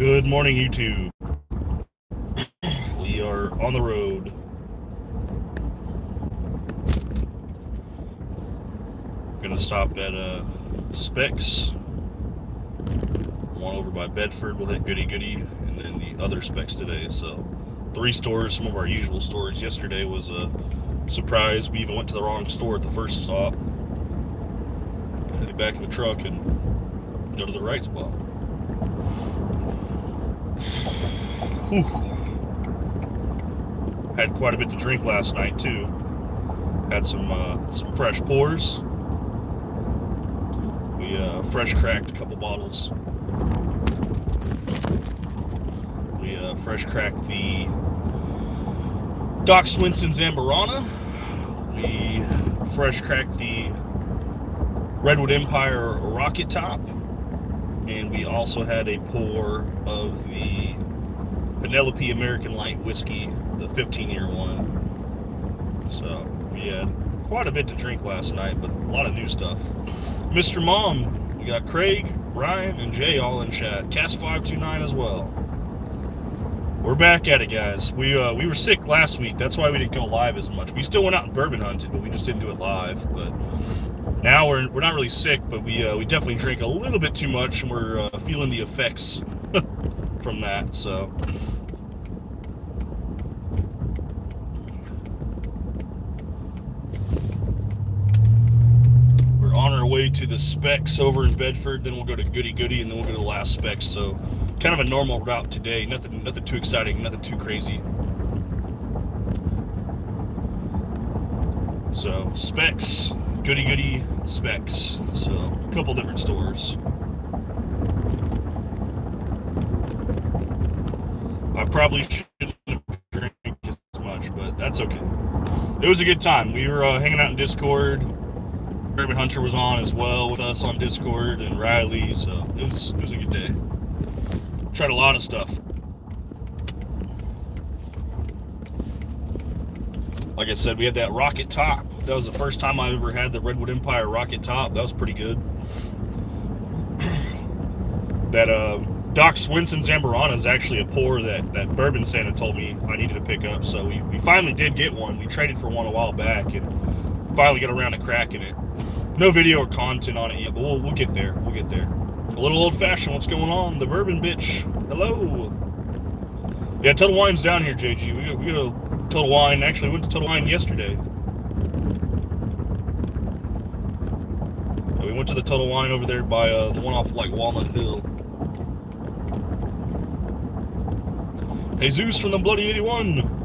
Good morning, YouTube. We are on the road. Gonna stop at Specs. One over by Bedford with that goody, and then the other Specs today. So 3 stores, some of our usual stores. Yesterday was a surprise. We even went to the wrong store at the first stop. Headed back in the truck and go to the right spot. Whew. Had quite a bit to drink last night too. Had some fresh pours. We fresh cracked a couple bottles. We fresh cracked the Doc Swenson Zambarana. We fresh cracked the Redwood Empire Rocket Top. And we also had a pour of the Penelope American Light Whiskey, the 15-year one. So we had quite a bit to drink last night, but a lot of new stuff. Mr. Mom, we got Craig, Ryan, and Jay all in chat. Cast529 as well. We're back at it, guys. We were sick last week. That's why we didn't go live as much. We still went out and bourbon hunted, but we just didn't do it live. But now we're not really sick, but we definitely drank a little bit too much, and we're feeling the effects from that. So we're on our way to the Specs over in Bedford. Then we'll go to Goody, and then we'll go to the last Specs. So kind of a normal route today. Nothing too exciting, nothing too crazy. So Specs, Goody, Specs. So a couple different stores. I probably shouldn't have drank as much, but that's okay. It was a good time. We were hanging out in Discord. Bourbon Hunter was on as well with us on Discord, and Riley. So it was a good day. Tried a lot of stuff. Like I said, we had that Rocket Top. That was the first time I ever had the Redwood Empire Rocket Top. That was pretty good. That Doc Swenson Zambarana is actually a pour that Bourbon Santa told me I needed to pick up. So we finally did get one. We traded for one a while back and finally got around to cracking it. No video or content on it yet, but we'll get there. We'll get there. A little old-fashioned. What's going on? The bourbon bitch. Hello. Yeah, Total Wine's down here, JG. We go to Total Wine. Actually, we went to Total Wine yesterday. We went to the Total Wine over there by the one off like Walnut Hill. Jesus from the Bloody 81.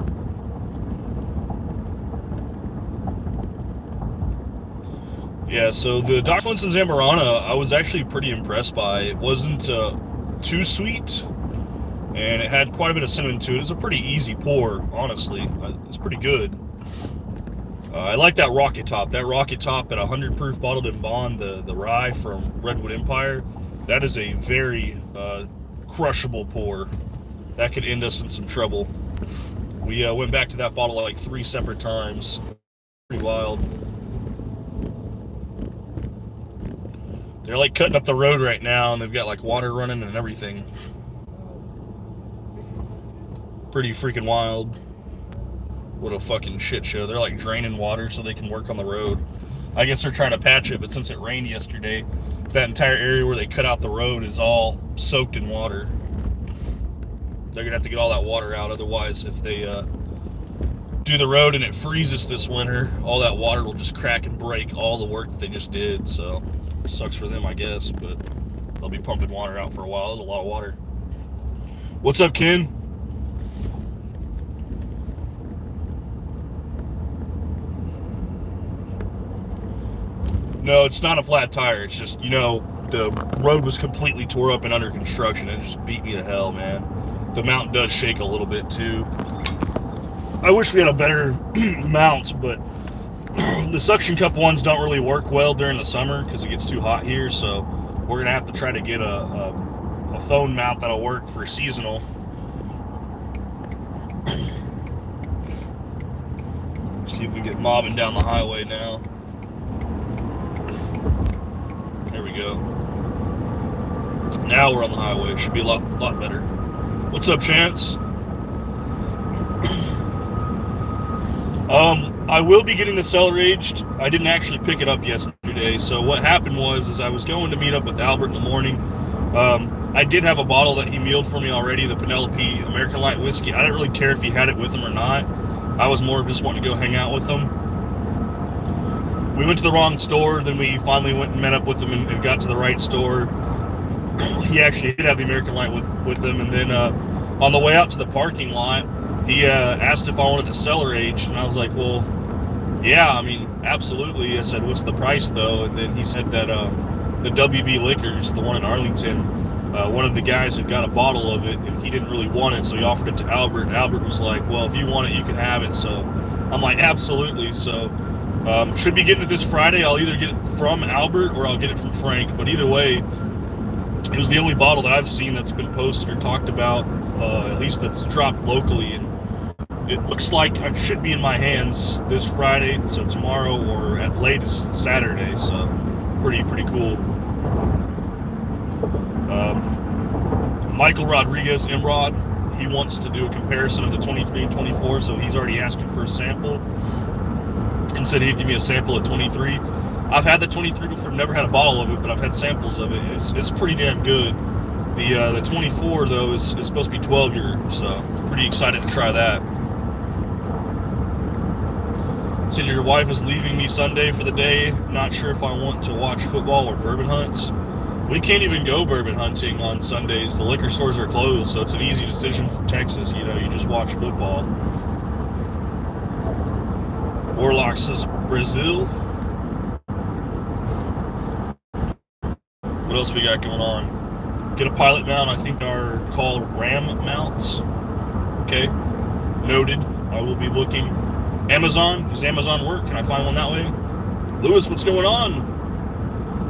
Yeah, so the Doc Swenson Zambarana, I was actually pretty impressed by. It wasn't too sweet, and it had quite a bit of cinnamon to it. It was a pretty easy pour, honestly. It's pretty good. I like that Rocket Top. That Rocket Top at 100 proof bottled in bond, the rye from Redwood Empire, that is a very crushable pour. That could end us in some trouble. We went back to that bottle like 3 separate times. Pretty wild. They're like cutting up the road right now, and they've got like water running and everything. Pretty freaking wild. What a fucking shit show. They're like draining water so they can work on the road. I guess they're trying to patch it, but since it rained yesterday, that entire area where they cut out the road is all soaked in water. They're gonna have to get all that water out, otherwise if they do the road and it freezes this winter, all that water will just crack and break all the work that they just did. So it sucks for them, I guess, but they'll be pumping water out for a while. There's a lot of water. What's up, Ken? No, it's not a flat tire. It's just, you know, the road was completely tore up and under construction. It just beat me to hell, man. The mount does shake a little bit too. I wish we had a better mount, but the suction cup ones don't really work well during the summer because it gets too hot here. So we're gonna have to try to get a phone mount that'll work for seasonal. See if we get mobbing down the highway now. There we go. Now we're on the highway. It should be a lot better. What's up, Chance? I will be getting the cellar aged. I didn't actually pick it up yesterday. So what happened was I was going to meet up with Albert in the morning. I did have a bottle that he mealed for me already, the Penelope American Light Whiskey. I didn't really care if he had it with him or not. I was more of just wanting to go hang out with him. We went to the wrong store, then we finally went and met up with him and got to the right store. He actually did have the American Light with him, and then on the way out to the parking lot, he asked if I wanted to cellar age, and I was like, well, yeah, I mean, absolutely. I said, what's the price, though? And then he said that the WB Liquors, the one in Arlington, one of the guys had got a bottle of it, and he didn't really want it, so he offered it to Albert, and Albert was like, well, if you want it, you can have it. So I'm like, absolutely. So should be getting it this Friday. I'll either get it from Albert or I'll get it from Frank, but either way, it was the only bottle that I've seen that's been posted or talked about, at least that's dropped locally, and it looks like it should be in my hands this Friday, so tomorrow or at latest Saturday. So pretty cool. Michael Rodriguez, Imrod, he wants to do a comparison of the 23 and 24, so he's already asking for a sample and said he'd give me a sample of 23. I've had the 23 before, never had a bottle of it, but I've had samples of it. It's pretty damn good. The 24 though is supposed to be 12 year, so pretty excited to try that. Said your wife is leaving me Sunday for the day. Not sure if I want to watch football or bourbon hunts. We can't even go bourbon hunting on Sundays. The liquor stores are closed, so it's an easy decision for Texas. You know, you just watch football. Warlock says Brazil. What else we got going on? Get a pilot mount. I think are called RAM mounts. Okay, noted. I will be looking. Amazon, does Amazon work? Can I find one that way? Lewis, what's going on?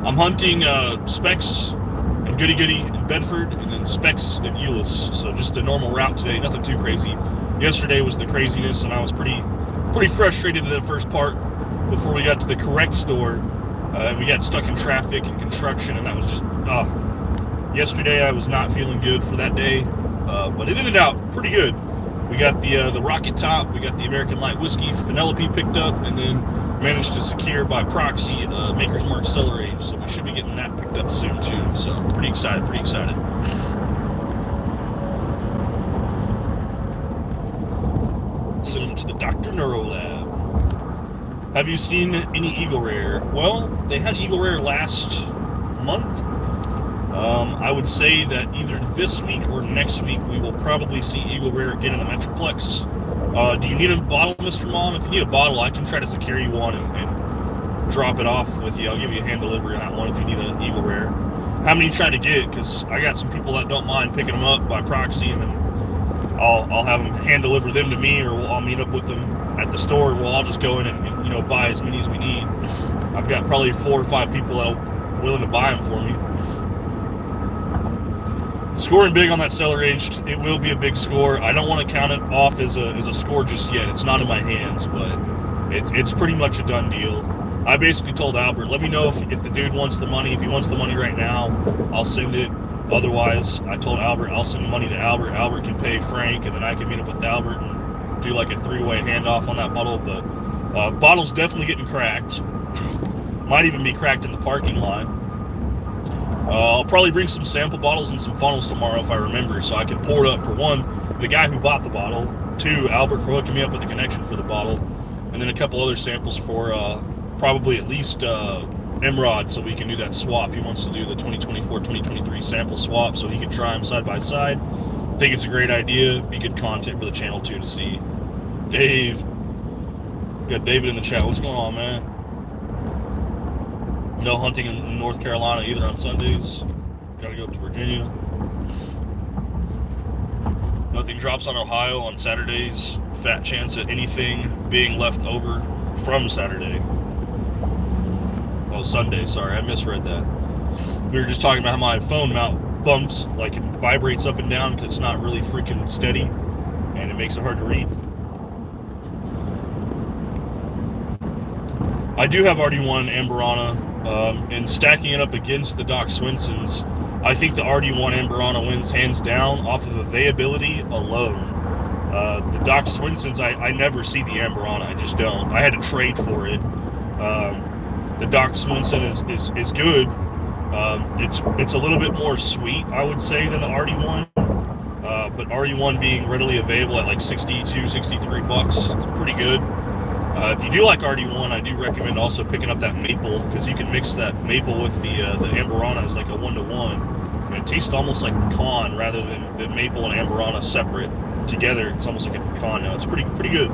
I'm hunting Specs and Goody Goody in Bedford, and then Specs in Euless. So just a normal route today, nothing too crazy. Yesterday was the craziness, and I was pretty frustrated in the first part before we got to the correct store. We got stuck in traffic and construction, and that was just, yesterday I was not feeling good for that day, but it ended out pretty good. We got the Rocket Top, we got the American Light Whiskey Penelope picked up, and then managed to secure by proxy the Maker's Mark Cellar Age, so we should be getting that picked up soon too. So pretty excited. Send them to the Dr. Neuro Lab. Have you seen any Eagle Rare? Well, they had Eagle Rare last month. I would say that either this week or next week we will probably see Eagle Rare again in the Metroplex. Do you need a bottle, Mr. Mom? If you need a bottle, I can try to secure you one and drop it off with you. I'll give you a hand delivery on that one if you need an Eagle Rare. How many you trying to get? Because I got some people that don't mind picking them up by proxy, and then I'll have them hand deliver them to me, or I'll meet up with them at the store, and we'll all just go in and buy as many as we need. I've got probably 4 or 5 people that are willing to buy them for me. Scoring big on that cellar aged. It will be a big score. I don't want to count it off as a score just yet. It's not in my hands, but it's pretty much a done deal. I basically told Albert, let me know if the dude wants the money. If he wants the money right now, I'll send it. Otherwise, I told Albert I'll send the money to Albert. Albert can pay Frank, and then I can meet up with Albert and do like a 3-way handoff on that bottle. But bottle's definitely getting cracked. Might even be cracked in the parking lot. I'll probably bring some sample bottles and some funnels tomorrow if I remember, so I can pour it up for one, the guy who bought the bottle, 2, Albert for hooking me up with the connection for the bottle, and then a couple other samples for probably at least Imrod, so we can do that swap. He wants to do the 2024-2023 sample swap so he can try them side by side. I think it's a great idea. Be good content for the channel too to see. Dave, we got David in the chat. What's going on, man? No hunting in North Carolina either on Sundays. Gotta go up to Virginia. Nothing drops on Ohio on Saturdays. Fat chance at anything being left over from Saturday. Oh, Sunday, sorry, I misread that. We were just talking about how my phone mount bumps, like it vibrates up and down because it's not really freaking steady, and it makes it hard to read. I do have RD1 Amberana, and stacking it up against the Doc Swinson's, I think the RD1 Amberana wins hands down off of availability alone. The Doc Swinsons, I never see the Amberana. I just don't. I had to trade for it. The Doc Swinson is good. It's a little bit more sweet, I would say, than the RD1. But RD1 being readily available at like 62, 63 bucks, it's pretty good. If you do like RD1, I do recommend also picking up that maple, because you can mix that maple with the Amberana as like a 1-to-1. And it tastes almost like pecan rather than maple and Amberana separate. Together, it's almost like a pecan now. It's pretty good.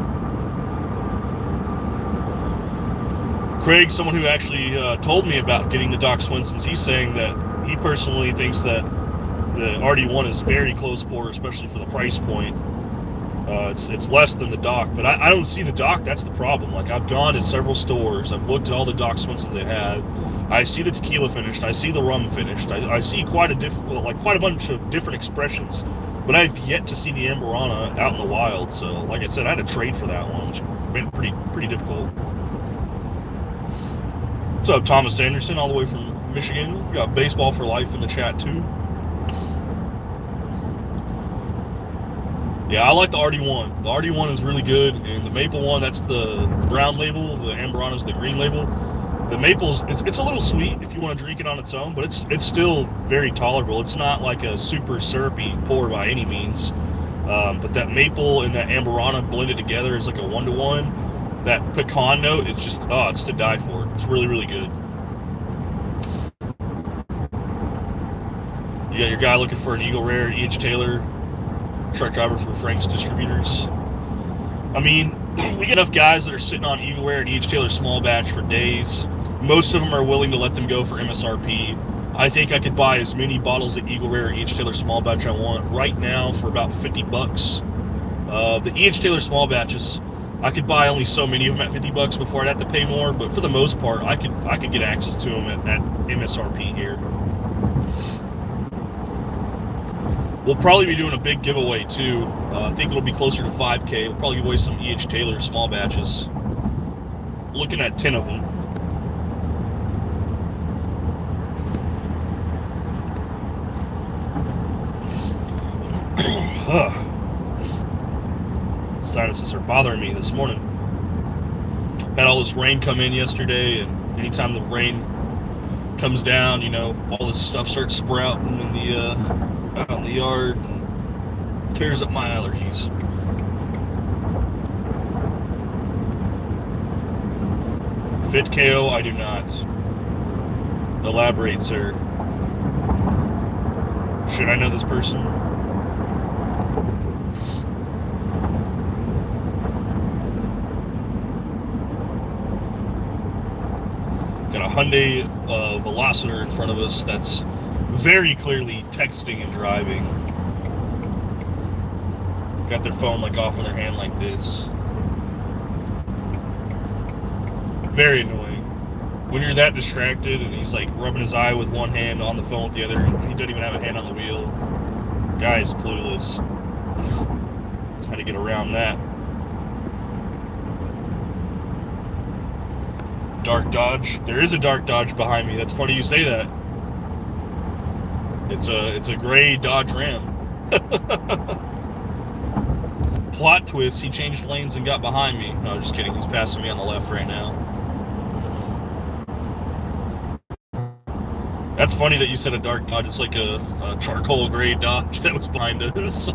Craig, someone who actually told me about getting the Doc Swinsons, he's saying that he personally thinks that the RD1 is very close for, especially for the price point. It's less than the Doc, but I don't see the Doc. That's the problem. Like, I've gone to several stores. I've looked at all the Doc Swinsons they had. I see the tequila finished. I see the rum finished. I see quite a bunch of different expressions. But I've yet to see the Amberana out in the wild. So, like I said, I had to trade for that one, which has been pretty difficult. What's up, Thomas Anderson, all the way from Michigan? We got Baseball for Life in the chat too. Yeah, I like the RD1. The RD1 is really good, and the maple one, that's the brown label. The Amberana is the green label. The maple's it's a little sweet if you want to drink it on its own, but it's still very tolerable. It's not like a super syrupy pour by any means. But that maple and that Amberana blended together is like a 1-to-1. That pecan note is just, it's to die for. It's really, really good. You got your guy looking for an Eagle Rare E.H. Taylor truck driver for Frank's Distributors. I mean, we get enough guys that are sitting on Eagle Rare and E.H. Taylor small batch for days. Most of them are willing to let them go for MSRP. I think I could buy as many bottles of Eagle Rare E.H. Taylor small batch I want right now for about 50 bucks. The E.H. Taylor small batches, I could buy only so many of them at 50 bucks before I'd have to pay more, but for the most part, I could get access to them at MSRP here. We'll probably be doing a big giveaway too. I think it'll be closer to 5K. We'll probably give away some E.H. Taylor small batches. Looking at 10 of them. Sinuses are bothering me this morning. Had all this rain come in yesterday, and anytime the rain comes down, you know, all this stuff starts sprouting in the out in the yard and tears up my allergies. Fit KO, I do not. Elaborate, sir. Should I know this person? Got a Hyundai Velociter in front of us that's very clearly texting and driving. Got their phone like off in their hand like this. Very annoying. When you're that distracted and he's like rubbing his eye with one hand on the phone with the other, and he doesn't even have a hand on the wheel. Guy is clueless. How to get around that. Dark Dodge. There is a Dark Dodge behind me. That's funny you say that. It's a gray Dodge Ram. Plot twist, he changed lanes and got behind me. No, just kidding. He's passing me on the left right now. That's funny that you said a Dark Dodge. It's like a charcoal gray Dodge that was behind us.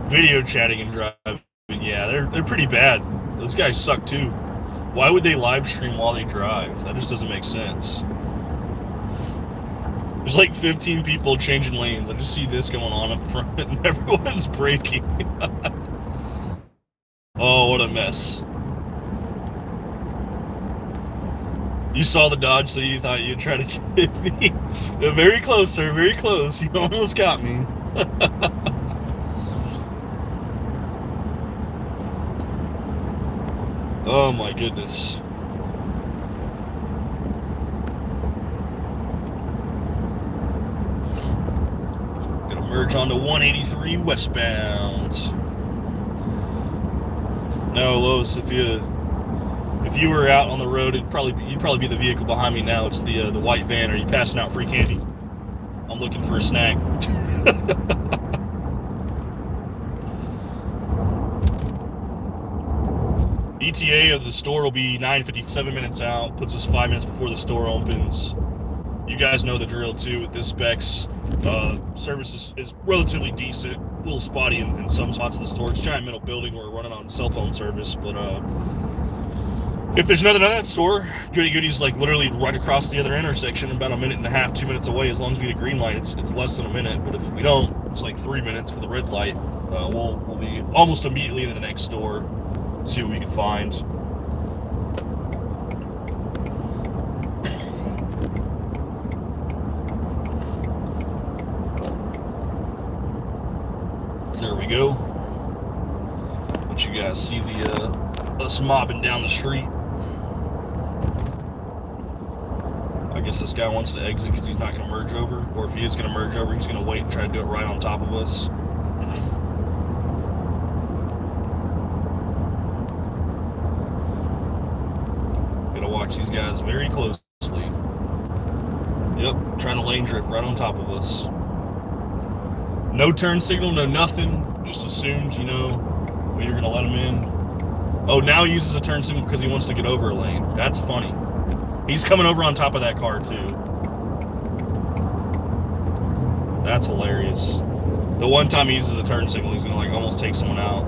Video chatting and driving, yeah, they're pretty bad. Those guys suck too. Why would they live stream while they drive? That just doesn't make sense. There's like 15 people changing lanes. I just see this going on up front and everyone's braking. Oh, what a mess. You saw the Dodge, so you thought you'd try to get me. Very close, sir, very close. You almost got me. Oh my goodness. Gonna merge onto 183 westbound. No, Lois, if you were out on the road, you'd probably be the vehicle behind me now. It's the white van. Are you passing out free candy? I'm looking for a snack. ETA of the store will be 9:57 minutes out. Puts us 5 minutes before the store opens. You guys know the drill too with this specs. Service is relatively decent. A little spotty in some spots of the store. It's a giant metal building. We're running on cell phone service, but if there's nothing at that store, Goody Goody's like literally right across the other intersection, about a minute and a half, 2 minutes away. As long as we get a green light, it's less than a minute. But if we don't, it's like 3 minutes for the red light. We'll be almost immediately into the next store, see what we can find. There we go. Let you guys see us mobbing down the street. I guess this guy wants to exit because he's not going to merge over, or if he is going to merge over, he's going to wait and try to do it right on top of us. Gotta watch these guys very closely. Yep, trying to lane drift right on top of us. No turn signal, no nothing. Just assumed, you know, you're going to let him in. Oh, now he uses a turn signal because he wants to get over a lane. That's funny. He's coming over on top of that car, too. That's hilarious. The one time he uses a turn signal, he's going to, like, almost take someone out.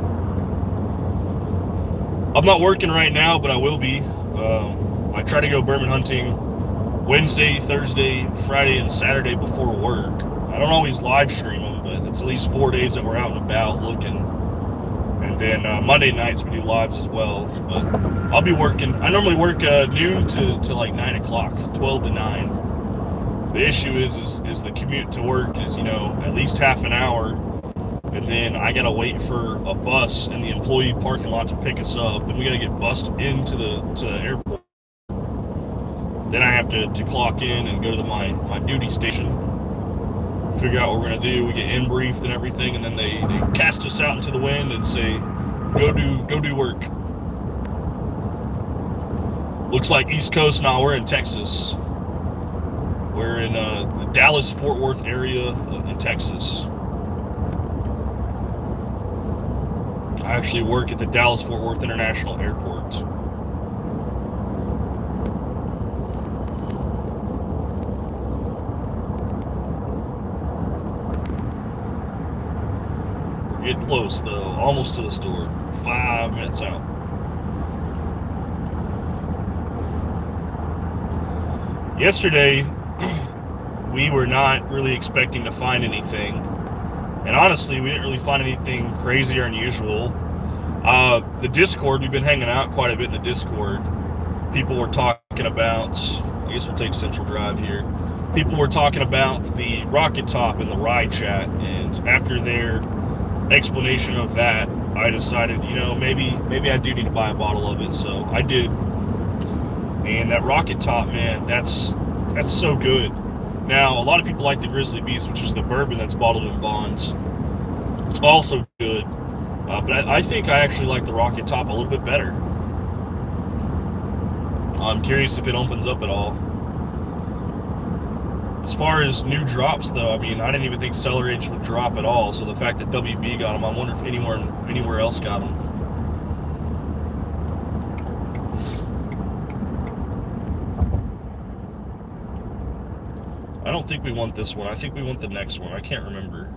I'm not working right now, but I will be. I try to go bourbon hunting Wednesday, Thursday, Friday, and Saturday before work. I don't always live stream them, but it's at least 4 days that we're out and about looking. And then Monday nights we do lives as well. But I'll be working. I normally work noon to like 9 o'clock, 12 to 9. The issue is the commute to work is, you know, at least half an hour. And then I gotta wait for a bus in the employee parking lot to pick us up. Then we gotta get bussed into the airport. Then I have to clock in and go to my duty station, figure out what we're gonna do. We get in briefed and everything, and then they cast us out into the wind and say, go do work. Looks like East Coast now. We're in Texas. We're in the Dallas-Fort Worth area in Texas. I actually work at the Dallas-Fort Worth International Airport. Getting close though, almost to the store. 5 minutes out. Yesterday, we were not really expecting to find anything. And honestly, we didn't really find anything crazy or unusual. The Discord, we've been hanging out quite a bit in the Discord. People were talking about, I guess we'll take Central Drive here. People were talking about the rocket top in the rye chat, and after their explanation of that, I decided, you know, maybe I do need to buy a bottle of it. So I did. And that rocket top, man, that's so good. Now, a lot of people like the Grizzly Beast, which is the bourbon that's bottled in bonds. It's also good. But I think I actually like the rocket top a little bit better. I'm curious if it opens up at all. As far as new drops, though, I mean, I didn't even think Cellar Age would drop at all. So the fact that WB got them, I wonder if anywhere else got them. I don't think we want this one. I think we want the next one. I can't remember.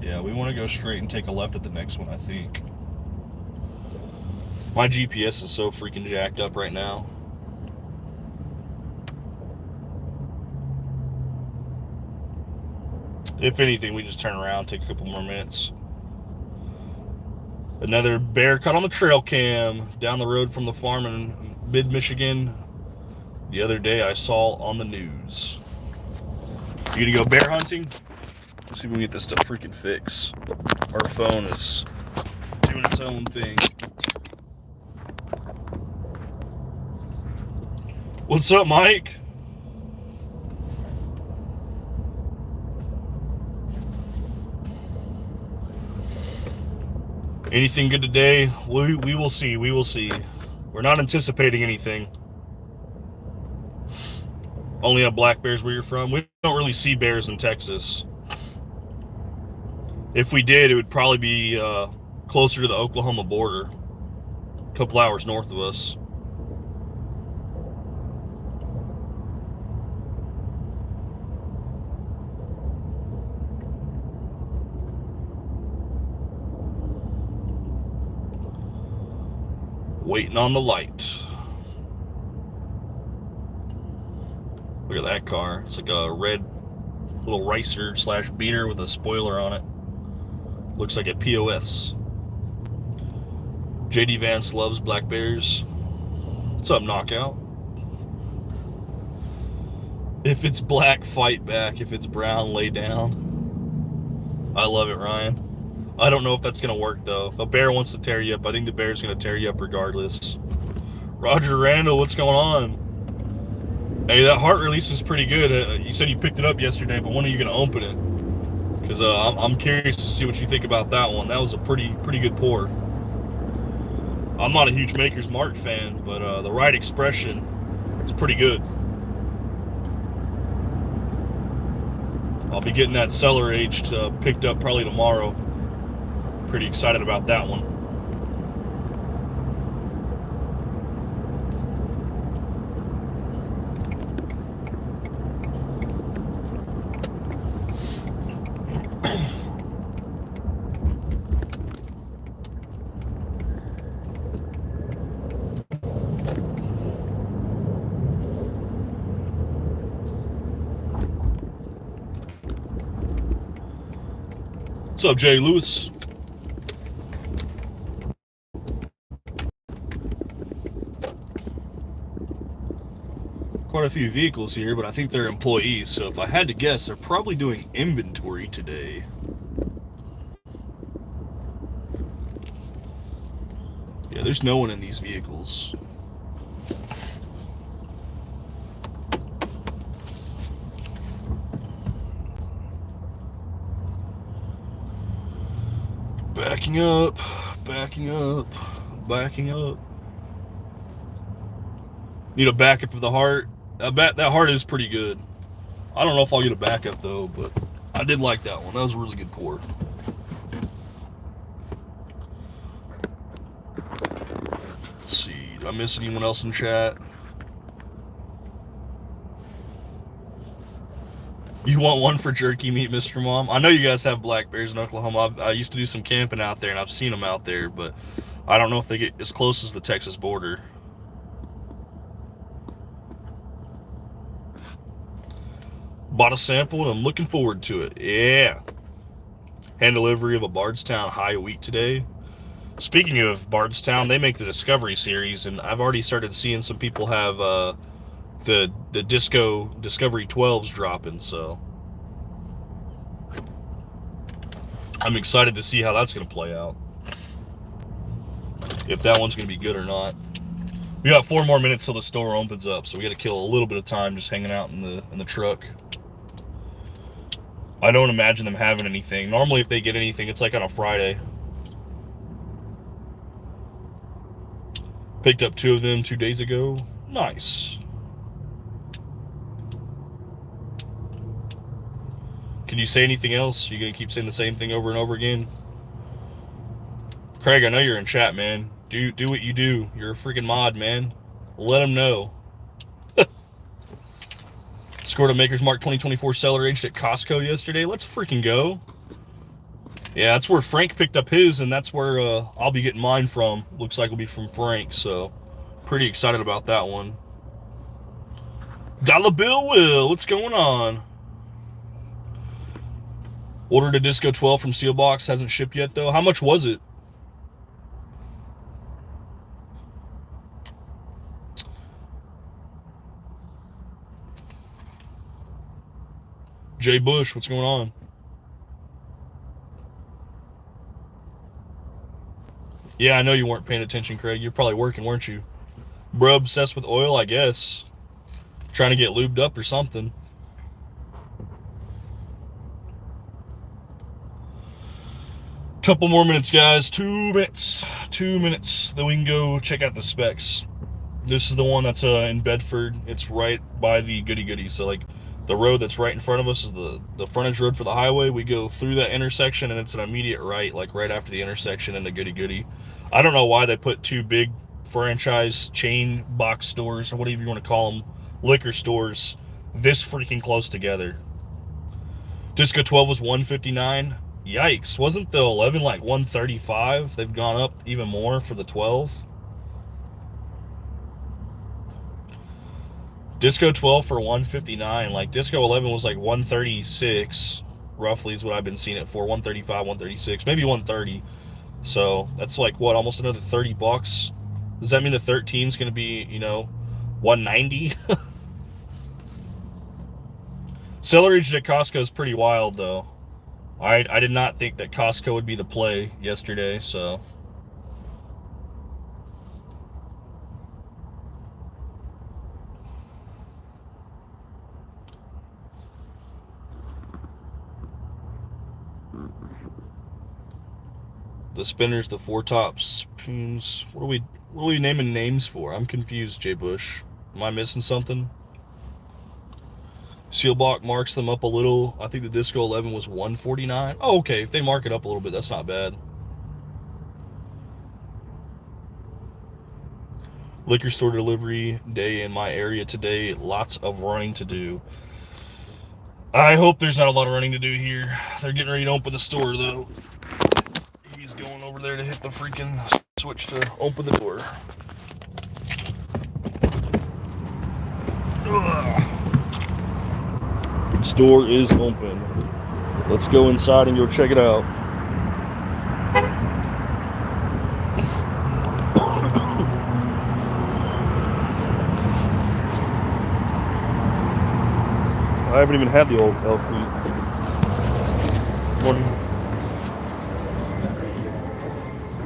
Yeah, we want to go straight and take a left at the next one, I think. My GPS is so freaking jacked up right now. If anything, we just turn around, take a couple more minutes. Another bear caught on the trail cam down the road from the farm in mid-Michigan. The other day I saw on the news. You gonna go bear hunting? Let's see if we can get this stuff freaking fixed. Our phone is doing its own thing. What's up, Mike? Anything good today? We will see. We will see. We're not anticipating anything. Only have black bears where you're from. We don't really see bears in Texas. If we did, it would probably be closer to the Oklahoma border, a couple hours north of us. Waiting on the light. Look at that car. It's like a red little ricer slash beater with a spoiler on it. Looks like a POS. JD Vance loves black bears. What's up, Knockout? If it's black, fight back. If it's brown, lay down. I love it, Ryan. I don't know if that's going to work, though. If a bear wants to tear you up, I think the bear's going to tear you up regardless. Roger Randall, what's going on? Hey, that heart release is pretty good. You said you picked it up yesterday, but when are you going to open it? Because I'm curious to see what you think about that one. That was a pretty good pour. I'm not a huge Maker's Mark fan, but the right expression is pretty good. I'll be getting that cellar aged picked up probably tomorrow. Pretty excited about that one. What's up, Jay Lewis? Quite a few vehicles here, but I think they're employees, so if I had to guess, they're probably doing inventory today. Yeah, there's no one in these vehicles. Backing up, backing up, backing up. Need a backup of the heart. That heart is pretty good. I don't know if I'll get a backup though, but I did like that one. That was a really good pour. Let's see. Did I miss anyone else in chat? You want one for jerky meat, Mr. Mom? I know you guys have black bears in Oklahoma. I used to do some camping out there, and I've seen them out there, but I don't know if they get as close as the Texas border. Bought a sample, and I'm looking forward to it. Yeah. Hand delivery of a Bardstown high wheat today. Speaking of Bardstown, they make the Discovery series, and I've already started seeing some people have the Disco Discovery 12s dropping, so I'm excited to see how that's going to play out. If that one's going to be good or not. We got 4 more minutes till the store opens up, so we got to kill a little bit of time just hanging out in the truck. I don't imagine them having anything. Normally, if they get anything, it's like on a Friday. Picked up 2 of them 2 days ago. Nice. Can you say anything else? You gonna keep saying the same thing over and over again? Craig, I know you're in chat, man. Do what you do. You're a freaking mod, man. Let them know. Scored a Maker's Mark 2024 Cellar Aged at Costco yesterday. Let's freaking go. Yeah, that's where Frank picked up his, and that's where I'll be getting mine from. Looks like it'll be from Frank, so pretty excited about that one. Dollar Bill Will, what's going on? Ordered a Disco 12 from Sealbox, hasn't shipped yet though. How much was it? Jay Bush, what's going on? Yeah, I know you weren't paying attention, Craig. You're probably working, weren't you? Bro, obsessed with oil, I guess. Trying to get lubed up or something. Couple more minutes, guys. 2 minutes. 2 minutes. Then we can go check out the specs. This is the one that's in Bedford. It's right by the Goody Goody. So like the road that's right in front of us is the frontage road for the highway. We go through that intersection and it's an immediate right, like right after the intersection and the Goody Goody. I don't know why they put two big franchise chain box stores, or whatever you want to call them, liquor stores, this freaking close together. Disco 12 was $159. Yikes. Wasn't the 11 like $135? They've gone up even more for the 12. Disco 12 for $159. Like Disco 11 was like $136, roughly is what I've been seeing it for. $135, $136, maybe $130. So that's like what, almost another $30. Does that mean the 13 is going to be, you know, $190? Celery at Costco is pretty wild though. I did not think that Costco would be the play yesterday, so. The spinners, the four tops, spoons. What are we naming names for? I'm confused, Jay Bush. Am I missing something? Sealbach marks them up a little. I think the Disco 11 was $149. Oh, okay. If they mark it up a little bit, that's not bad. Liquor store delivery day in my area today. Lots of running to do. I hope there's not a lot of running to do here. They're getting ready to open the store, though. He's going over there to hit the freaking switch to open the door. Ugh. Store is open. Let's go inside and go check it out. I haven't even had the old elk meat. Morning.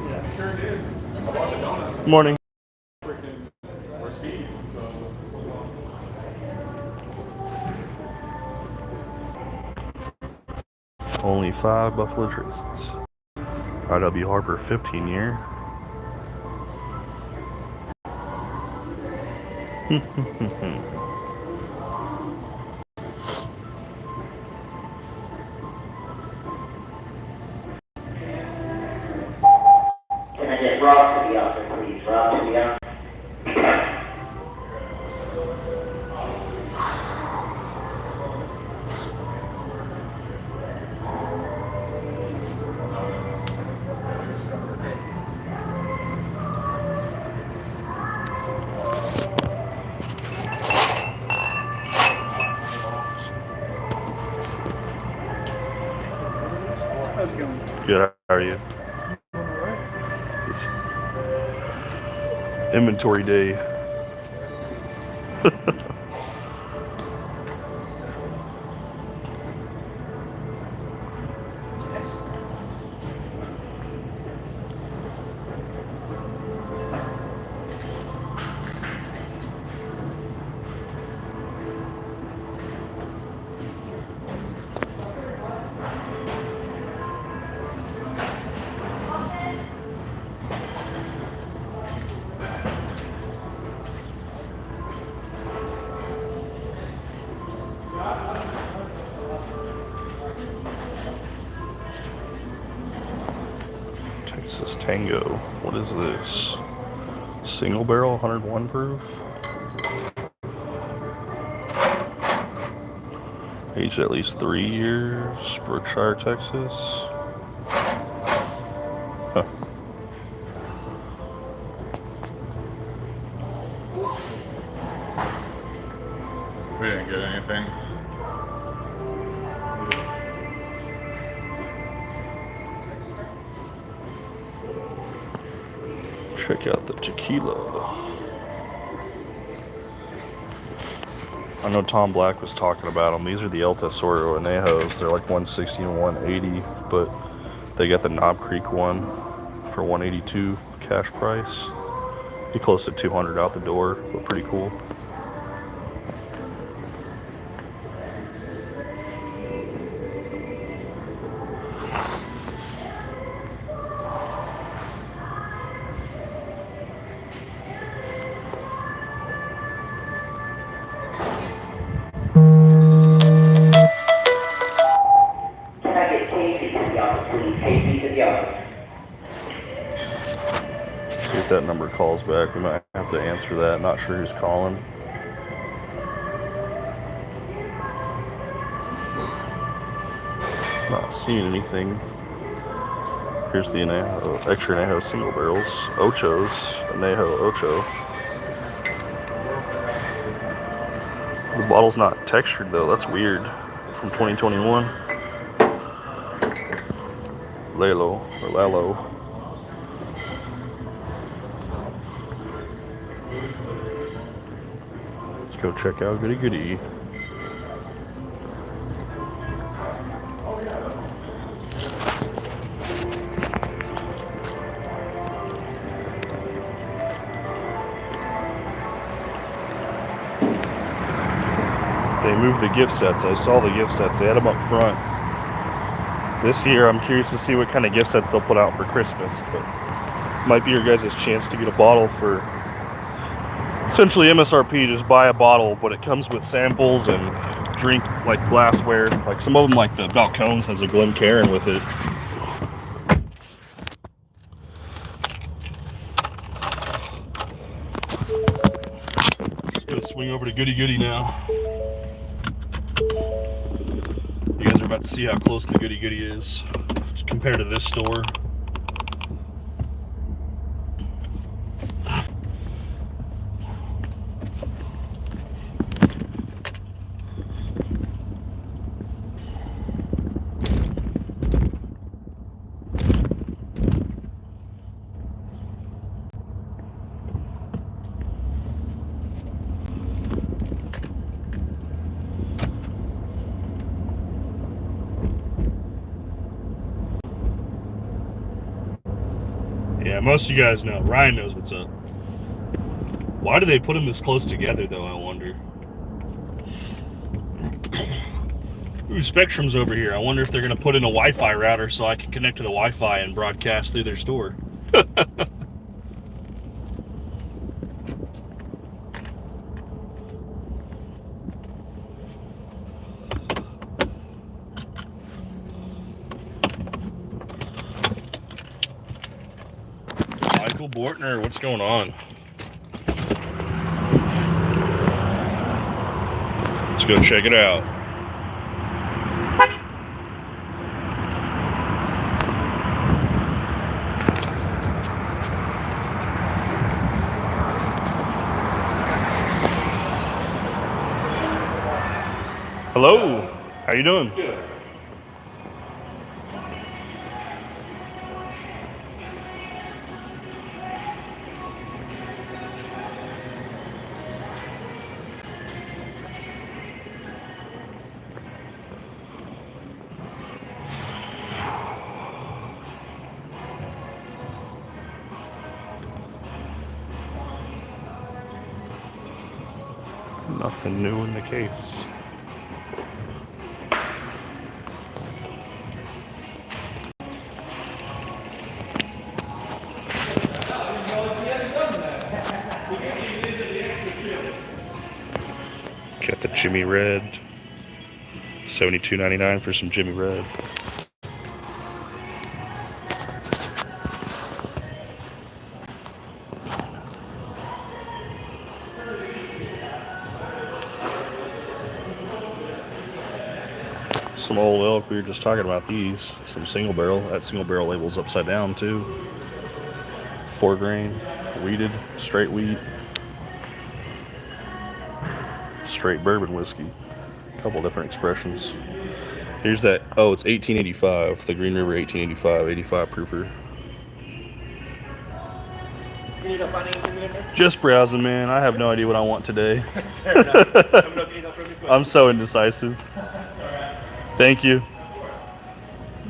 Yeah, sure did. I bought the donuts. Morning. Freaking receipt. Only 5 Buffalo Traces. R.W. Harper, 15 year. Can I get Rob to the office, please? Rob to the office. How's it going? Good, how are you? All right. It's inventory day. Texas Tango. What is this? Single barrel, 101 proof. Aged at least 3 years. Brookshire, Texas. Huh. We didn't get anything. Check out the tequila. I know Tom Black was talking about them. These are the El Tesoro Anejos. They're like 160 and 180, but they got the Knob Creek one for 182 cash price. Be close to 200 out the door, but pretty cool. See if that number calls back. We might have to answer that. Not sure who's calling. Not seeing anything. Here's the Anejo, extra Anejo single barrels, Ochos, Anejo Ocho. The bottle's not textured though, that's weird. From 2021. Lalo. Let's go check out Goody Goody. They moved the gift sets. I saw the gift sets. They had them up front. This year, I'm curious to see what kind of gift sets they'll put out for Christmas. But might be your guys' chance to get a bottle for essentially MSRP. Just buy a bottle, but it comes with samples and drink like glassware. Like some of them, like the Balcones has a Glencairn with it. Just gonna swing over to Goody Goody now. You guys are about to see how close the Goody Goody is compared to this store. Yeah, most of you guys know. Ryan knows what's up. Why do they put them this close together, though, I wonder? Ooh, Spectrum's over here. I wonder if they're going to put in a Wi-Fi router so I can connect to the Wi-Fi and broadcast through their store. Michael Bortner, what's going on? Let's go check it out. Hello, how you doing? Good. Nothing new in the case. Got the Jimmy Red. $72.99 for some Jimmy Red. Some old elk, we were just talking about these. Some single barrel. That single barrel label's upside down too. 4 grain, wheated, straight wheat. Straight bourbon whiskey. A couple different expressions. Here's that. Oh, it's 1885. The Green River 1885, 85 proofer. You need help finding anything there? Just browsing, man. I have no idea what I want today. Fair enough. Let me know if you need help really quick. I'm so indecisive. Thank you.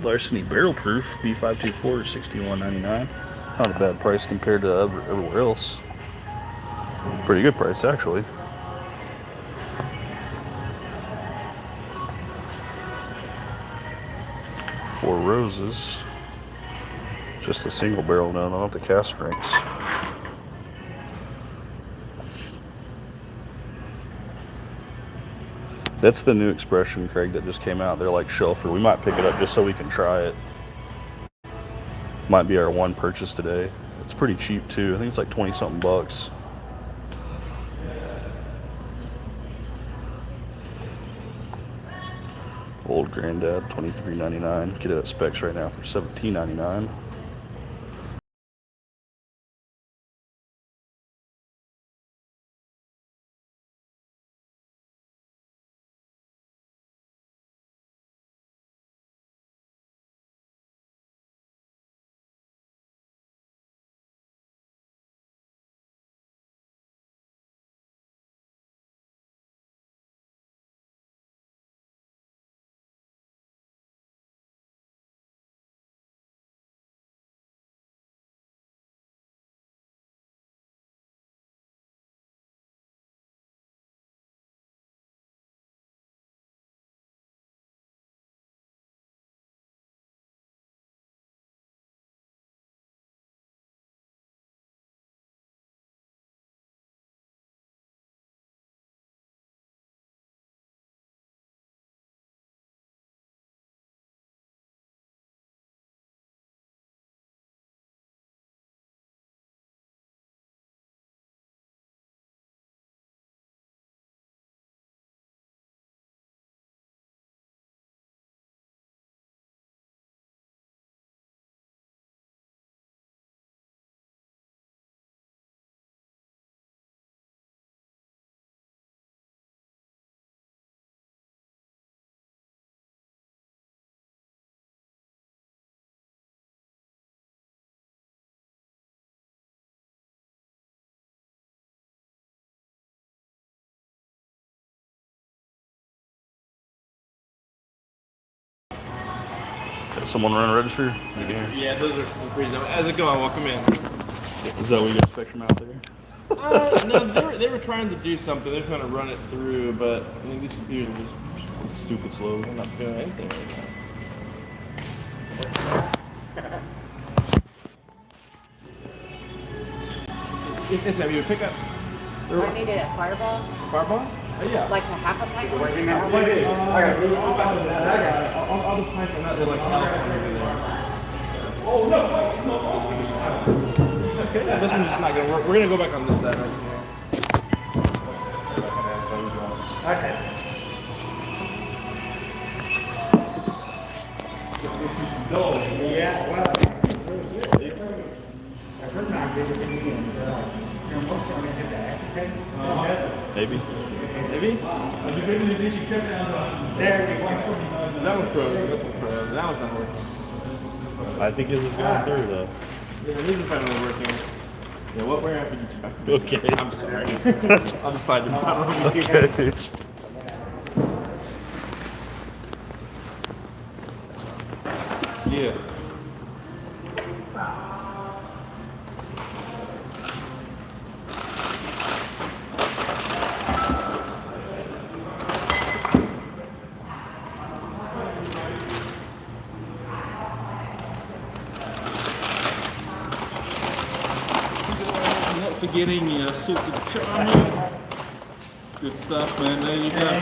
Larceny barrel proof B524 $61.99. Not a bad price compared to everywhere else. Pretty good price actually. Four Roses. Just the single barrel now, not the cast strengths. That's the new expression, Craig, that just came out. They're like shelfer. We might pick it up just so we can try it. Might be our one purchase today. It's pretty cheap too. I think it's like 20 something bucks. Old Granddad, $23.99. Get it at Specs right now for $17.99. Got someone run a register? Yeah, those are pretty dumb. As it go, I'll walk them in. Is that what you got Spectrum out there? No, they were trying to do something. They're trying to run it through, but I think these computers are just Stupid slow. not doing anything right now. It's maybe a pickup. I needed a fireball, Fireball? Yeah. like a half a pint. All the pints are not, they're like California there. Oh, no! Okay, yeah, this one's just not gonna work. We're gonna go back on this side right here. Okay. Yeah, well, I could not get it in the end. Maybe. Maybe? There we go. That one's frozen. This one's frozen. That one's not working. I think this is going through though. Yeah, this is finally working. Yeah, what? We're gonna have to get you back. Okay. I'm sorry. I'll decide to not Okay. Yeah. Not forgetting your salted caramel. Good stuff, man. There you go.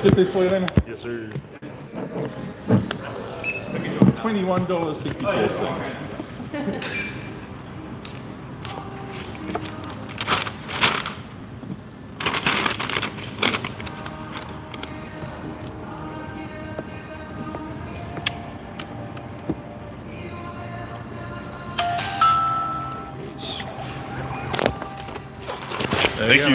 Just this for you then. Yes, sir. $21.64. Thank you.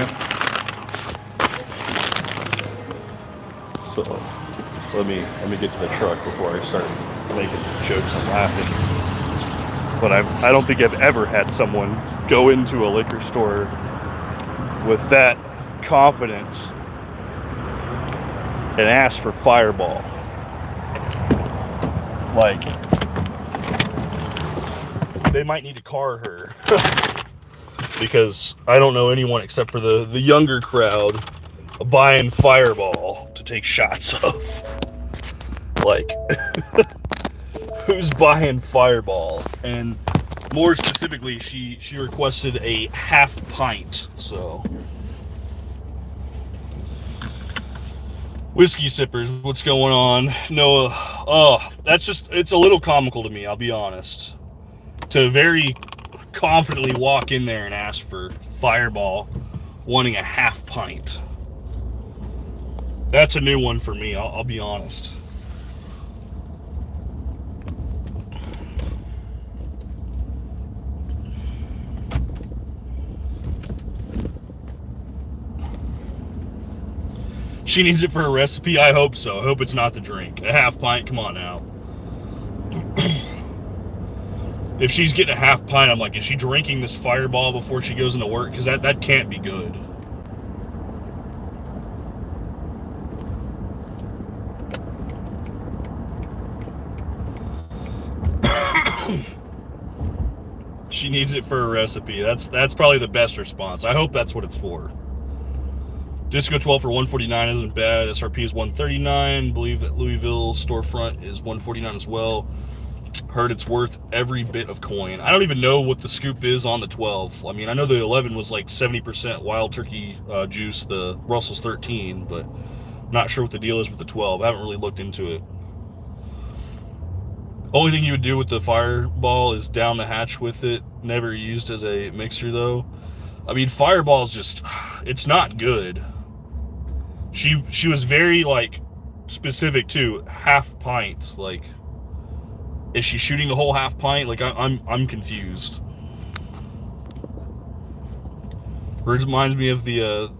So let me get to the truck before I start making jokes and laughing. But I don't think I've ever had someone go into a liquor store with that confidence and ask for Fireball. Like, they might need to car her. Because I don't know anyone except for the younger crowd buying Fireball to take shots of. Like, who's buying Fireball? And more specifically, she requested a half pint, so Whiskey sippers, what's going on? Noah, oh, it's a little comical to me, I'll be honest. To very confidently walk in there and ask for Fireball, wanting a half pint. That's a new one for me, I'll be honest. She needs it for a recipe? I hope so. I hope it's not the drink. A half pint, come on now. If she's getting a half pint, I'm like, is she drinking this Fireball before she goes into work? Because that can't be good. She needs it for a recipe. That's probably the best response. I hope that's what it's for. Disco 12 for $149 isn't bad. SRP is $139. Believe that Louisville storefront is $149 as well. Heard it's worth every bit of coin. I don't even know what the scoop is on the 12. I mean, I know the 11 was like 70% wild turkey juice, the Russell's 13, but not sure what the deal is with the 12. I haven't really looked into it. Only thing you would do with the Fireball is down the hatch with it. Never used as a mixer though. I mean, Fireball is just, it's not good. She was very like specific to half pints. Like, is she shooting the whole half pint? Like, I'm confused. Reminds me of the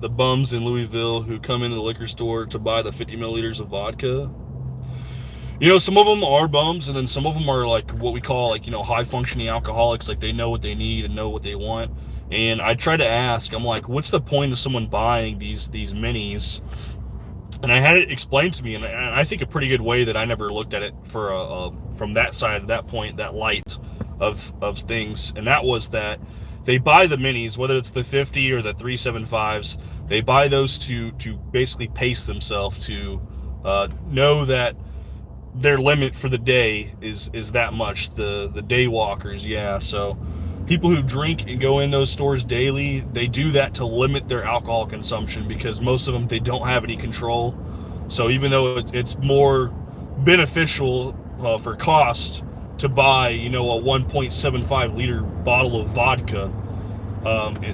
bums in Louisville who come into the liquor store to buy the 50 milliliters of vodka. You know, some of them are bums, and then some of them are like what we call, like, you know, high functioning alcoholics. Like, they know what they need and know what they want. And I try to ask, I'm like, what's the point of someone buying these minis? And I had it explained to me, and I think a pretty good way that I never looked at it for from that side, that point, that light of things. And that was that they buy the minis, whether it's the 50 or the 375s, they buy those to basically pace themselves, to know that their limit for the day is that much. The day walkers, yeah. So people who drink and go in those stores daily, they do that to limit their alcohol consumption, because most of them, they don't have any control. So even though it's more beneficial for cost to buy, you know, a 1.75 liter bottle of vodka,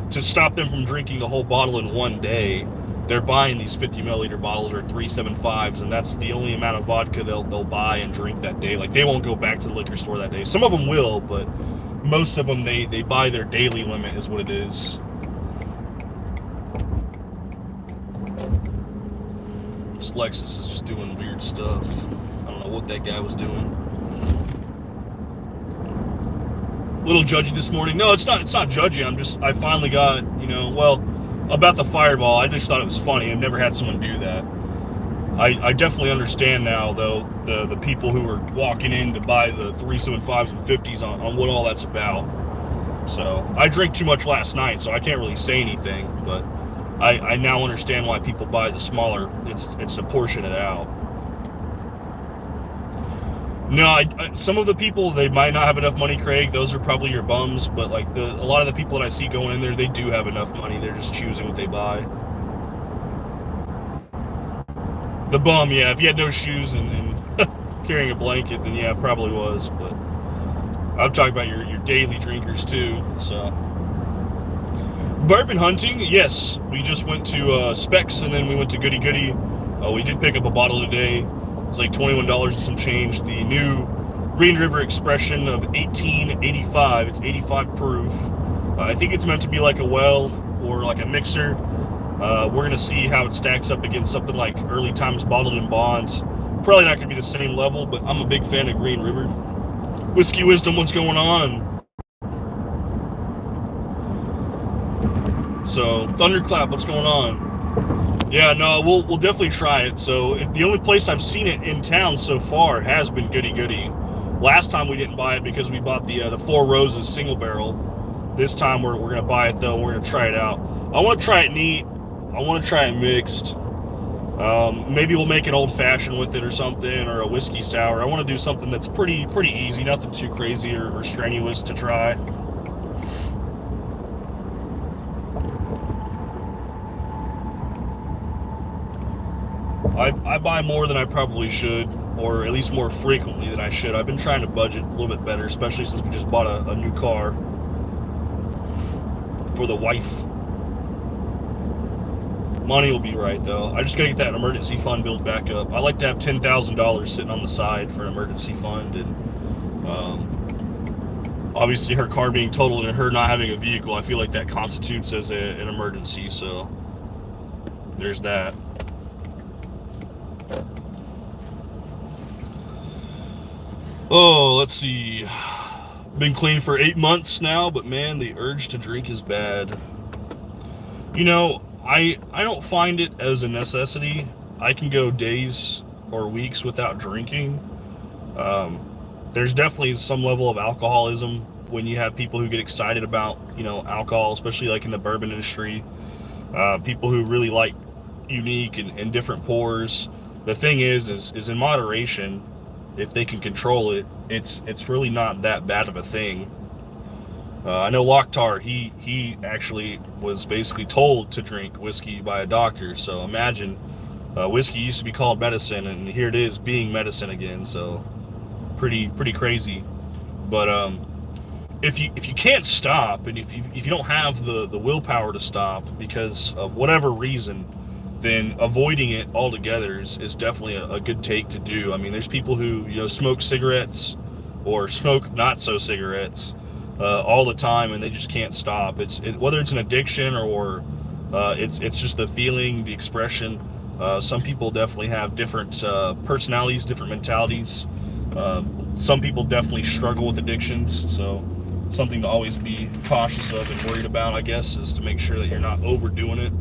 to stop them from drinking the whole bottle in one day, they're buying these 50 milliliter bottles or 375s, and that's the only amount of vodka they'll buy and drink that day. Like, they won't go back to the liquor store that day. Some of them will, but most of them, they buy their daily limit is what it is. This Lexus is just doing weird stuff. I don't know what that guy was doing. A little judgy this morning. No, it's not judgy. I finally got, you know, well, about the Fireball, I just thought it was funny. I've never had someone do that. I definitely understand now, though, the people who are walking in to buy the 375s and 50s on what all that's about. So I drank too much last night, so I can't really say anything, but I now understand why people buy the smaller. It's to portion it out. No, some of the people, they might not have enough money, Craig. Those are probably your bums, but like a lot of the people that I see going in there, they do have enough money. They're just choosing what they buy. The bum, yeah, if you had no shoes and carrying a blanket, then yeah, it probably was. But I'm talking about your daily drinkers too. So Bourbon Hunting, yes, we just went to Specs, and then we went to Goody Goody. We did pick up a bottle today. It's like $21 and some change. The new Green River Expression of 1885. It's 85 proof. I think it's meant to be like a well or like a mixer. We're going to see how it stacks up against something like Early Times Bottled in Bonds. Probably not going to be the same level, but I'm a big fan of Green River. Whiskey Wisdom, what's going on? So, Thunderclap, what's going on? Yeah, no, we'll definitely try it. So, the only place I've seen it in town so far has been Goody Goody. Last time we didn't buy it because we bought the Four Roses single barrel. This time we're going to buy it, though. We're going to try it out. I want to try it neat. I want to try it mixed. Maybe we'll make an old fashioned with it or something, or a whiskey sour. I want to do something that's pretty easy, nothing too crazy or strenuous to try. I buy more than I probably should, or at least more frequently than I should. I've been trying to budget a little bit better, especially since we just bought a new car for the wife. Money will be right, though. I just gotta get that emergency fund built back up. I like to have $10,000 sitting on the side for an emergency fund, and obviously her car being totaled and her not having a vehicle, I feel like that constitutes as an emergency, so there's that. Oh, let's see. Been clean for 8 months now, but man, the urge to drink is bad. You know, I don't find it as a necessity. I can go days or weeks without drinking. There's definitely some level of alcoholism when you have people who get excited about, you know, alcohol, especially like in the bourbon industry. People who really like unique and different pours. The thing is in moderation. If they can control it, it's really not that bad of a thing. I know Locktar, he actually was basically told to drink whiskey by a doctor. So imagine, whiskey used to be called medicine, and here it is being medicine again. So pretty crazy. But if you can't stop, and if you don't have the willpower to stop because of whatever reason, then avoiding it altogether is definitely a good take to do. I mean, there's people who, you know, smoke cigarettes or smoke not so cigarettes all the time, and they just can't stop. Whether it's an addiction or it's just the feeling, the expression. Some people definitely have different personalities, different mentalities. Some people definitely struggle with addictions, so something to always be cautious of and worried about, I guess, is to make sure that you're not overdoing it.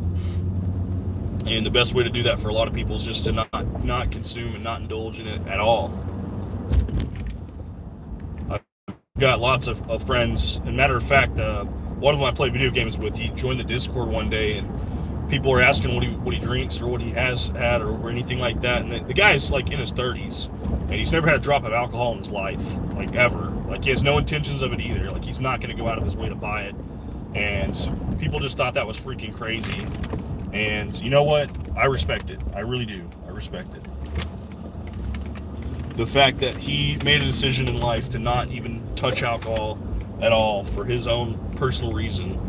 And the best way to do that for a lot of people is just to not consume and not indulge in it at all. I've got lots of friends, and matter of fact, one of them I play video games with, he joined the Discord one day, and people were asking what he drinks or what he has had or anything like that. And the guy's like in his 30s, and he's never had a drop of alcohol in his life, like ever. Like he has no intentions of it either. Like he's not going to go out of his way to buy it. And people just thought that was freaking crazy. And you know what? I respect it. I really do. I respect it. The fact that he made a decision in life to not even touch alcohol at all for his own personal reason.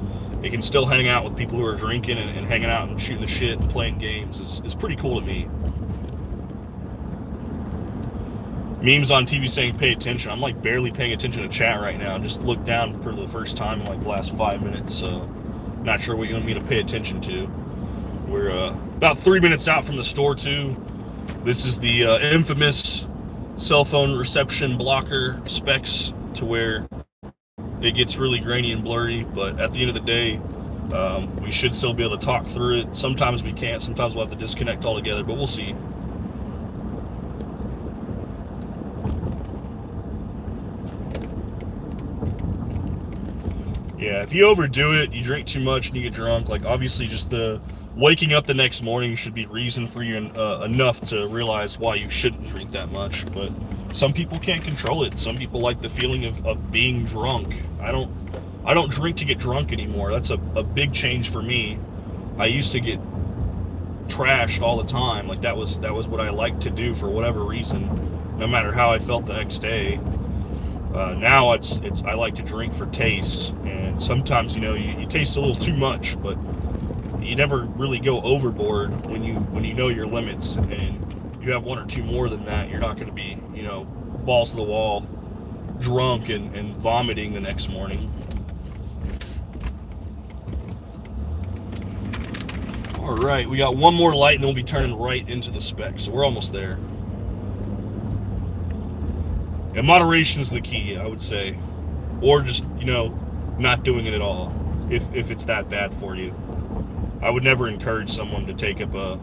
He can still hang out with people who are drinking and hanging out and shooting the shit and playing games is pretty cool to me. Memes on TV saying pay attention. I'm like barely paying attention to chat right now. Just looked down for the first time in like the last 5 minutes, so not sure what you want me to pay attention to. We're about 3 minutes out from the store too. This is the infamous cell phone reception blocker specs, to where it gets really grainy and blurry, but at the end of the day, we should still be able to talk through it. Sometimes we can't, sometimes we'll have to disconnect altogether, but we'll see. Yeah, if you overdo it, you drink too much and you get drunk, like obviously just the waking up the next morning should be reason for you enough to realize why you shouldn't drink that much. But some people can't control it. Some people like the feeling of being drunk. I don't drink to get drunk anymore. That's a big change for me. I used to get trashed all the time. Like that was what I liked to do for whatever reason, no matter how I felt the next day. Now I like to drink for taste, and sometimes, you know, you taste a little too much, but you never really go overboard when you know your limits, and you have one or two more than that, you're not going to be, you know, balls to the wall, drunk and vomiting the next morning. All right, we got one more light, and then we'll be turning right into the spec, so we're almost there. And moderation is the key, I would say, or just, you know, not doing it at all if it's that bad for you. I would never encourage someone to take up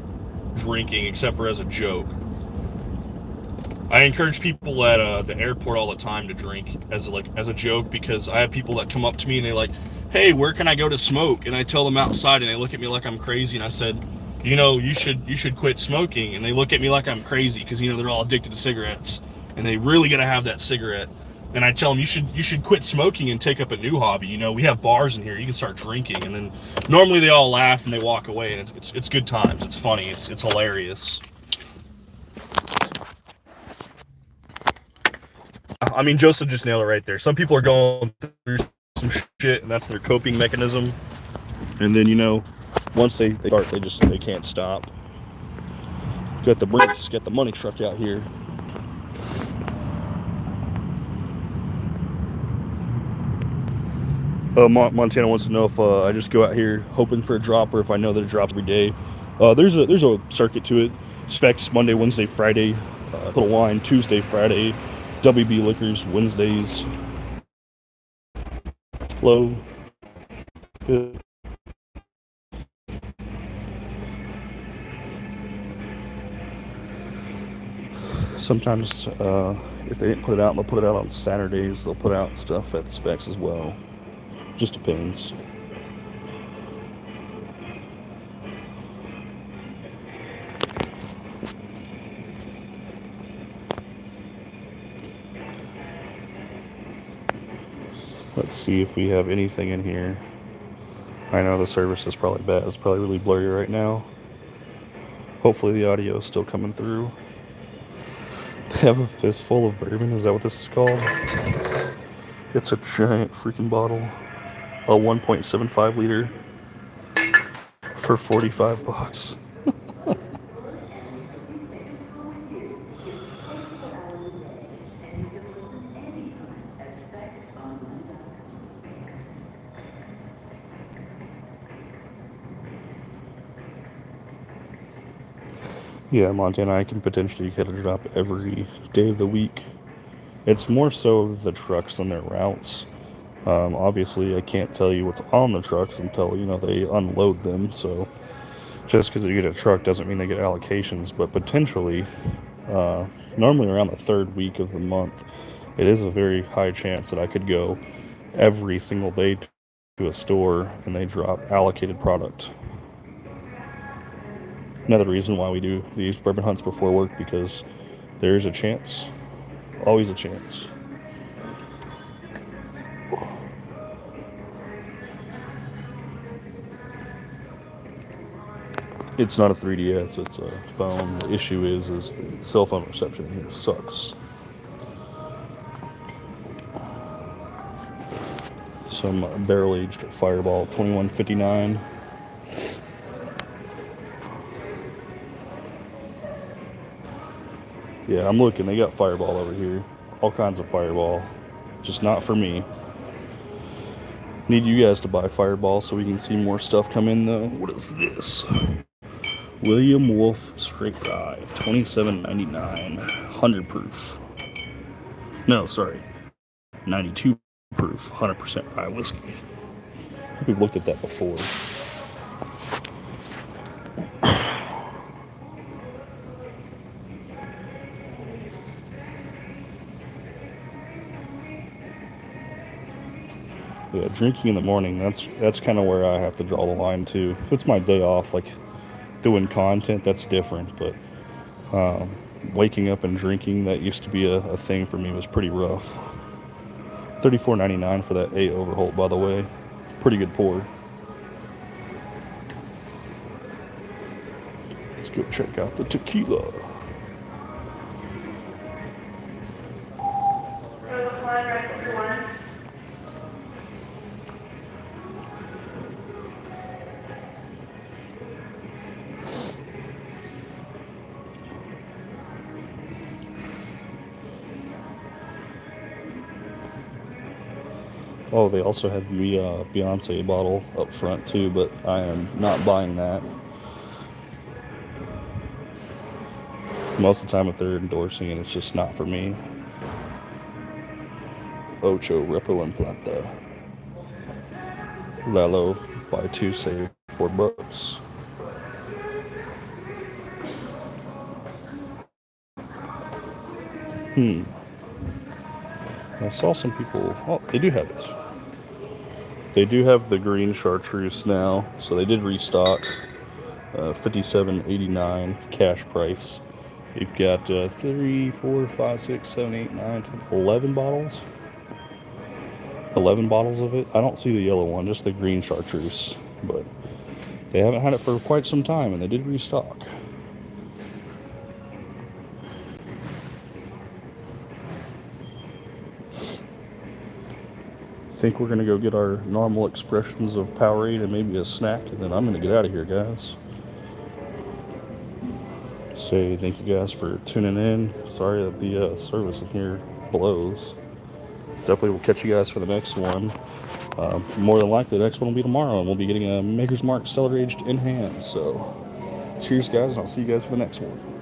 drinking except for as a joke. I encourage people at the airport all the time to drink as a joke, because I have people that come up to me and they're like, "Hey, where can I go to smoke?" And I tell them outside, and they look at me like I'm crazy, and I said, "You know, you should quit smoking." And they look at me like I'm crazy, because, you know, they're all addicted to cigarettes and they really gotta have that cigarette. And I tell them, you should quit smoking and take up a new hobby. You know, we have bars in here, you can start drinking. And then normally they all laugh and they walk away, and it's good times. It's funny, it's hilarious. I mean, Joseph just nailed it right there. Some people are going through some shit, and that's their coping mechanism. And then, you know, once they start, they can't stop. Got the brakes, got the money truck out here. Montana wants to know if I just go out here hoping for a drop, or if I know that it drops every day. There's a circuit to it. Specs Monday, Wednesday, Friday. Little Wine Tuesday, Friday. WB Liquors Wednesdays. Low. Good. Sometimes if they didn't put it out, they'll put it out on Saturdays. They'll put out stuff at Specs as well. Just depends. Let's see if we have anything in here. I know the service is probably bad. It's probably really blurry right now. Hopefully the audio is still coming through. They have a fistful of bourbon. Is that what this is called? It's a giant freaking bottle. A 1.75 liter for $45. Yeah, Montana, I can potentially hit a drop every day of the week. It's more so the trucks than their routes. Obviously, I can't tell you what's on the trucks until, you know, they unload them. So just because you get a truck doesn't mean they get allocations. But potentially, normally around the third week of the month, it is a very high chance that I could go every single day to a store and they drop allocated product. Another reason why we do these bourbon hunts before work, because there's a chance, always a chance. It's not a 3DS, it's a phone. The issue is the cell phone reception here sucks. Some barrel-aged Fireball 2159. Yeah, I'm looking. They got Fireball over here. All kinds of Fireball. Just not for me. Need you guys to buy Fireball so we can see more stuff come in, though. What is this? William Wolf Straight Rye, $27.99, 100 proof. No, sorry, 92 proof, 100% rye whiskey. I think we've looked at that before. Yeah, drinking in the morning, that's kind of where I have to draw the line too. If it's my day off, like doing content, that's different, but waking up and drinking, that used to be a thing for me. Was pretty rough. $34.99 for that 8 Overholt, by the way. Pretty good pour. Let's go check out the tequila. Oh, they also had the Beyonce bottle up front too, but I am not buying that. Most of the time if they're endorsing it, it's just not for me. Ocho Repo and Plata. Lalo, buy 2, save $4. I saw some people. Oh, they do have it. They do have the green chartreuse now, so they did restock. $57.89 cash price. You've got 3, 4, 5, 6, 7, 8, 9, 10, 11 bottles. 11 bottles of it. I don't see the yellow one, just the green chartreuse. But they haven't had it for quite some time, and they did restock. think we're gonna go get our normal expressions of Powerade and maybe a snack, and then I'm gonna get out of here, guys. Say thank you guys for tuning in. Sorry that the service in here blows. Definitely will catch you guys for the next one. More than likely, the next one will be tomorrow, and we'll be getting a Maker's Mark Cellar Aged in hand. So, cheers, guys, and I'll see you guys for the next one.